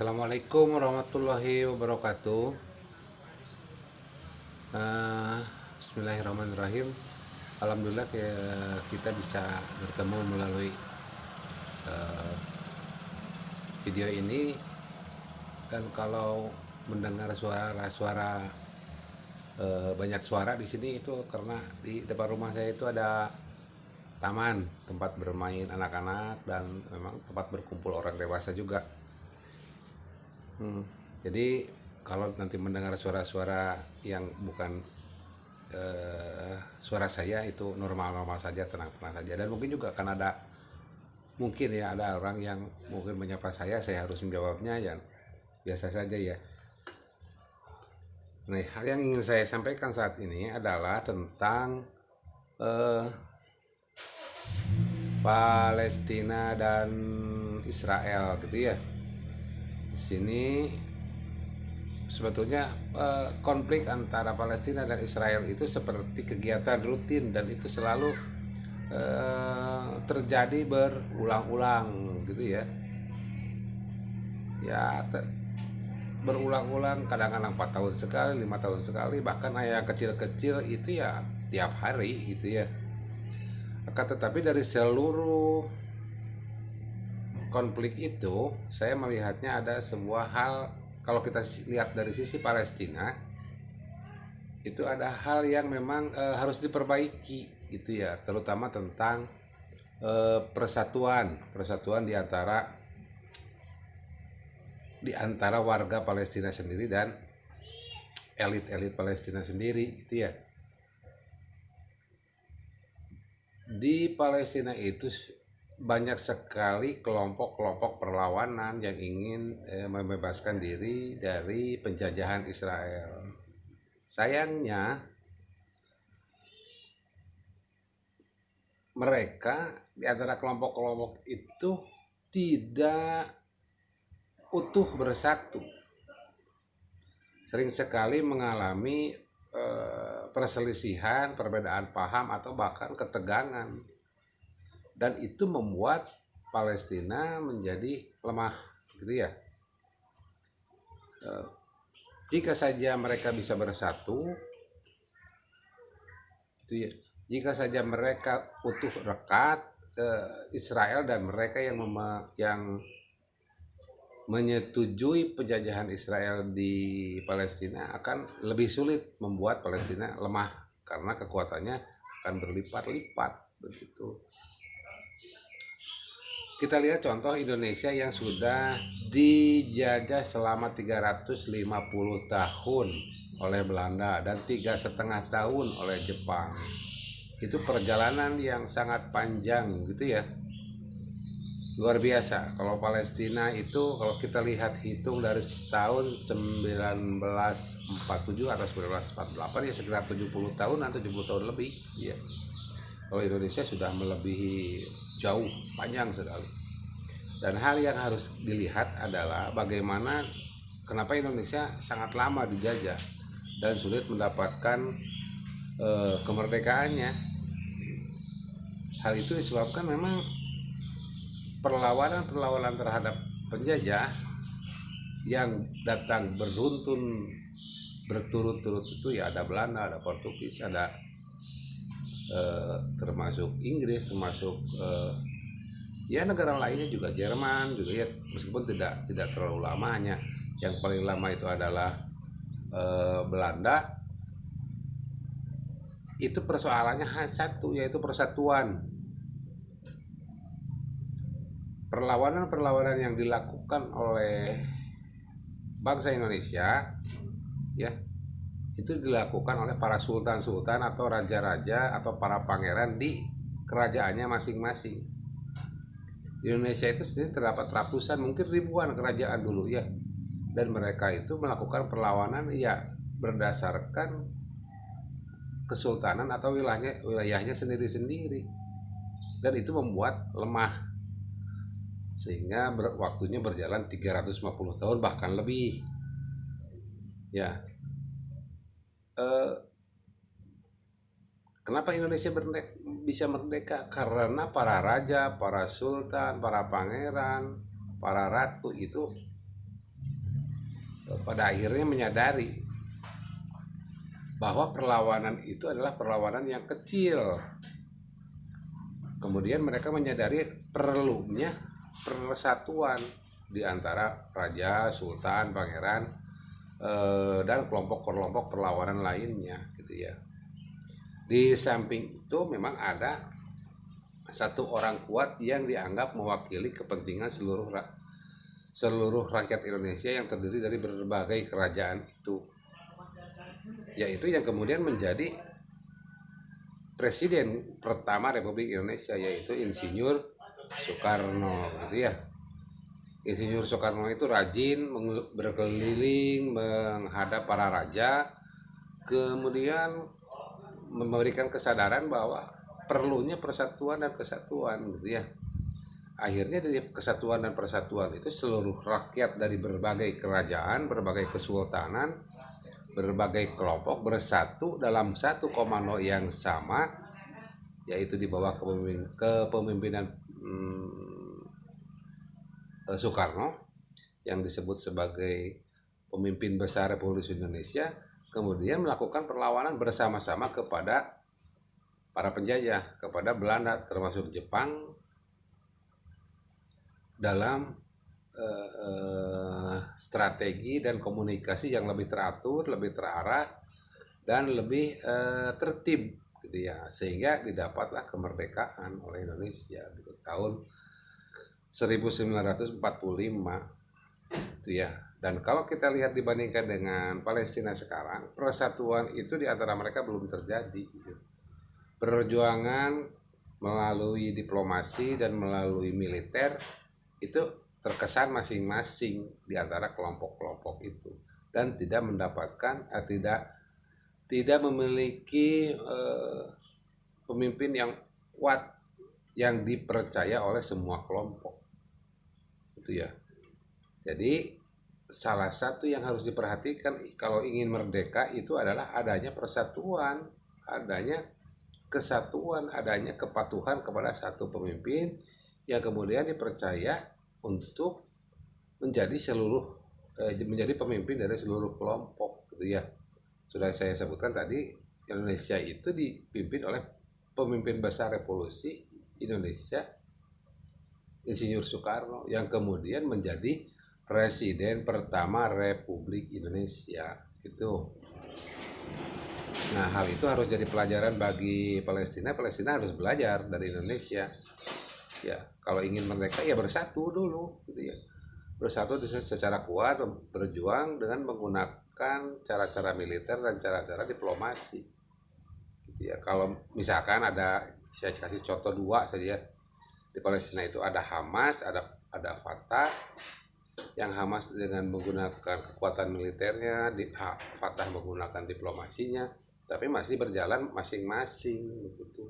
Assalamualaikum warahmatullahi wabarakatuh. Eh, Bismillahirrahmanirrahim. Alhamdulillah kita bisa bertemu melalui video ini. Dan kalau mendengar suara-suara banyak suara di sini itu karena di depan rumah saya itu ada taman tempat bermain anak-anak dan memang tempat berkumpul orang dewasa juga. Jadi kalau nanti mendengar suara-suara yang bukan suara saya itu normal-normal saja, tenang-tenang saja. Dan mungkin juga akan ada orang yang mungkin menyapa saya harus menjawabnya ya biasa saja ya. Nah, hal yang ingin saya sampaikan saat ini adalah tentang eh, Palestina dan Israel gitu ya. Di sini sebetulnya konflik antara Palestina dan Israel itu seperti kegiatan rutin dan itu selalu terjadi berulang-ulang gitu ya. Ya berulang-ulang, kadang-kadang 4 tahun sekali, 5 tahun sekali, bahkan yang kecil-kecil itu ya tiap hari gitu ya. Akan tetapi dari seluruh konflik itu saya melihatnya ada sebuah hal. Kalau kita lihat dari sisi Palestina itu ada hal yang memang harus diperbaiki gitu ya, terutama tentang persatuan di antara warga Palestina sendiri dan elit-elit Palestina sendiri gitu ya. Di Palestina itu banyak sekali kelompok-kelompok perlawanan yang ingin membebaskan diri dari penjajahan Israel. Sayangnya mereka di antara kelompok-kelompok itu tidak utuh bersatu. Sering sekali mengalami perselisihan, perbedaan paham atau bahkan ketegangan. Dan itu membuat Palestina menjadi lemah gitu ya. Jika saja mereka bisa bersatu gitu ya. Jika saja mereka utuh rekat, Israel dan mereka yang menyetujui penjajahan Israel di Palestina akan lebih sulit membuat Palestina lemah karena kekuatannya akan berlipat-lipat begitu. Kita lihat contoh Indonesia yang sudah dijajah selama 350 tahun oleh Belanda dan 3,5 tahun oleh Jepang. Itu perjalanan yang sangat panjang gitu ya. Luar biasa. Kalau Palestina itu kalau kita lihat hitung dari tahun 1947 atau 1948 ya sekitar 70 tahun atau 70 tahun lebih ya. Kalau Indonesia sudah melebihi jauh, panjang sekali. Dan hal yang harus dilihat adalah bagaimana kenapa Indonesia sangat lama dijajah dan sulit mendapatkan kemerdekaannya. Hal itu disebabkan memang perlawanan terhadap penjajah yang datang beruntun berturut-turut itu ya, ada Belanda, ada Portugis, ada termasuk Inggris, termasuk ya negara lainnya juga, Jerman juga ya, meskipun tidak terlalu lamanya. Yang paling lama itu adalah Belanda. Itu persoalannya hanya satu, yaitu persatuan. Perlawanan yang dilakukan oleh bangsa Indonesia ya, itu dilakukan oleh para sultan-sultan atau raja-raja atau para pangeran di kerajaannya masing-masing. Di Indonesia itu sendiri terdapat ratusan, mungkin ribuan kerajaan dulu ya, dan mereka itu melakukan perlawanan ya berdasarkan kesultanan atau wilayahnya sendiri-sendiri, dan itu membuat lemah sehingga waktunya berjalan 350 tahun bahkan lebih ya. Kenapa Indonesia bisa merdeka? Karena para raja, para sultan, para pangeran, para ratu itu pada akhirnya menyadari bahwa perlawanan itu adalah perlawanan yang kecil. Kemudian mereka menyadari perlunya persatuan di antara raja, sultan, pangeran, dan kelompok-kelompok perlawanan lainnya gitu ya. Di samping itu memang ada satu orang kuat yang dianggap mewakili kepentingan seluruh rakyat Indonesia yang terdiri dari berbagai kerajaan itu, yaitu yang kemudian menjadi presiden pertama Republik Indonesia, yaitu Insinyur Soekarno gitu ya. Insinyur Soekarno itu rajin berkeliling menghadap para raja, kemudian memberikan kesadaran bahwa perlunya persatuan dan kesatuan gitu ya. Akhirnya dari kesatuan dan persatuan itu seluruh rakyat dari berbagai kerajaan, berbagai kesultanan, berbagai kelompok bersatu dalam satu komando yang sama, yaitu di bawah kepemimpinan Soekarno yang disebut sebagai pemimpin besar Republik Indonesia, kemudian melakukan perlawanan bersama-sama kepada para penjajah, kepada Belanda termasuk Jepang, dalam strategi dan komunikasi yang lebih teratur, lebih terarah, dan lebih tertib gitu ya, sehingga didapatlah kemerdekaan oleh Indonesia gitu, tahun 1945 itu ya. Dan kalau kita lihat dibandingkan dengan Palestina sekarang, persatuan itu di antara mereka belum terjadi gitu. Perjuangan melalui diplomasi dan melalui militer itu terkesan masing-masing di antara kelompok-kelompok itu, dan tidak mendapatkan tidak memiliki pemimpin yang kuat yang dipercaya oleh semua kelompok itu ya. Jadi salah satu yang harus diperhatikan kalau ingin merdeka itu adalah adanya persatuan, adanya kesatuan, adanya kepatuhan kepada satu pemimpin yang kemudian dipercaya untuk menjadi menjadi pemimpin dari seluruh kelompok gitu ya. Sudah saya sebutkan tadi, Indonesia itu dipimpin oleh pemimpin besar Revolusi Indonesia, Insinyur Soekarno, yang kemudian menjadi presiden pertama Republik Indonesia itu. Nah, hal itu harus jadi pelajaran bagi Palestina. Palestina harus belajar dari Indonesia. Ya, kalau ingin merdeka ya bersatu dulu gitu ya. Bersatu secara kuat, berjuang dengan menggunakan cara-cara militer dan cara-cara diplomasi. Gitu ya. Kalau misalkan saya kasih contoh dua saja. Di Palestina itu ada Hamas, ada Fatah. Yang Hamas dengan menggunakan kekuatan militernya, Fatah menggunakan diplomasinya, tapi masih berjalan masing-masing begitu.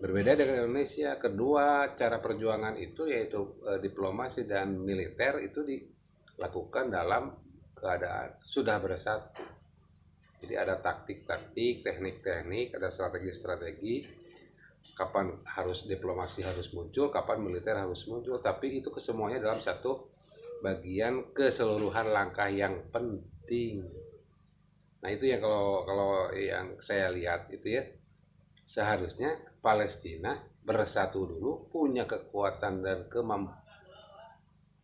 Berbeda dengan Indonesia, kedua cara perjuangan itu yaitu diplomasi dan militer itu dilakukan dalam keadaan sudah bersatu. Jadi ada taktik-taktik, teknik-teknik, ada strategi-strategi, kapan harus diplomasi harus muncul, kapan militer harus muncul, tapi itu kesemuanya dalam satu bagian keseluruhan langkah yang penting. Nah, itu ya kalau yang saya lihat itu ya, seharusnya Palestina bersatu dulu, punya kekuatan dan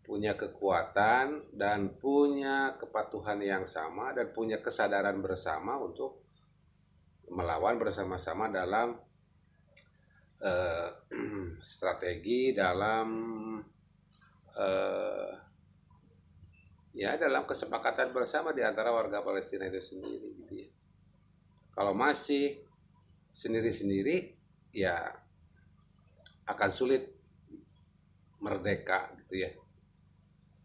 punya kepatuhan yang sama, dan punya kesadaran bersama untuk melawan bersama-sama dalam strategi, dalam dalam kesepakatan bersama di antara warga Palestina itu sendiri gitu ya. Kalau masih sendiri-sendiri ya akan sulit merdeka gitu ya.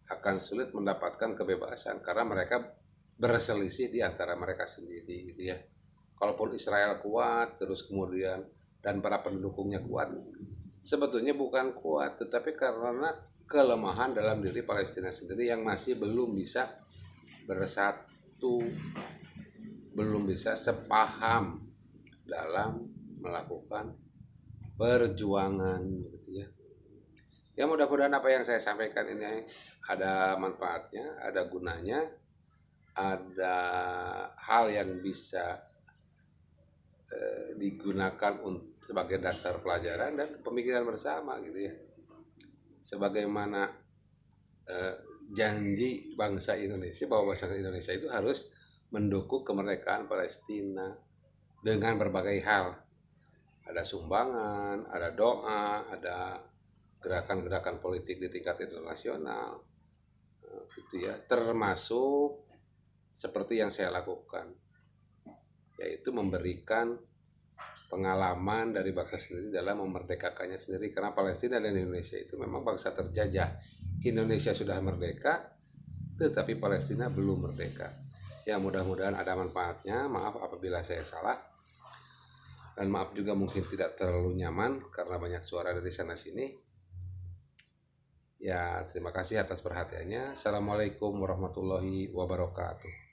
Akan sulit mendapatkan kebebasan karena mereka berselisih di antara mereka sendiri gitu ya. Kalaupun Israel kuat terus kemudian dan para pendukungnya kuat, sebetulnya bukan kuat, tetapi karena kelemahan dalam diri Palestina sendiri yang masih belum bisa bersatu, belum bisa sepaham dalam melakukan perjuangan gitu ya. Ya mudah-mudahan apa yang saya sampaikan ini ada manfaatnya, ada gunanya, ada hal yang bisa digunakan sebagai dasar pelajaran dan pemikiran bersama gitu ya. Sebagaimana janji bangsa Indonesia bahwa bangsa Indonesia itu harus mendukung kemerdekaan Palestina dengan berbagai hal. Ada sumbangan, ada doa, ada gerakan-gerakan politik di tingkat internasional, gitu ya. Termasuk seperti yang saya lakukan, yaitu memberikan pengalaman dari bangsa sendiri dalam memerdekakannya sendiri, karena Palestina dan Indonesia itu memang bangsa terjajah. Indonesia sudah merdeka, tetapi Palestina belum merdeka. Ya mudah-mudahan ada manfaatnya. Maaf apabila saya salah, dan maaf juga mungkin tidak terlalu nyaman karena banyak suara dari sana sini. Ya terima kasih atas perhatiannya. Assalamualaikum warahmatullahi wabarakatuh.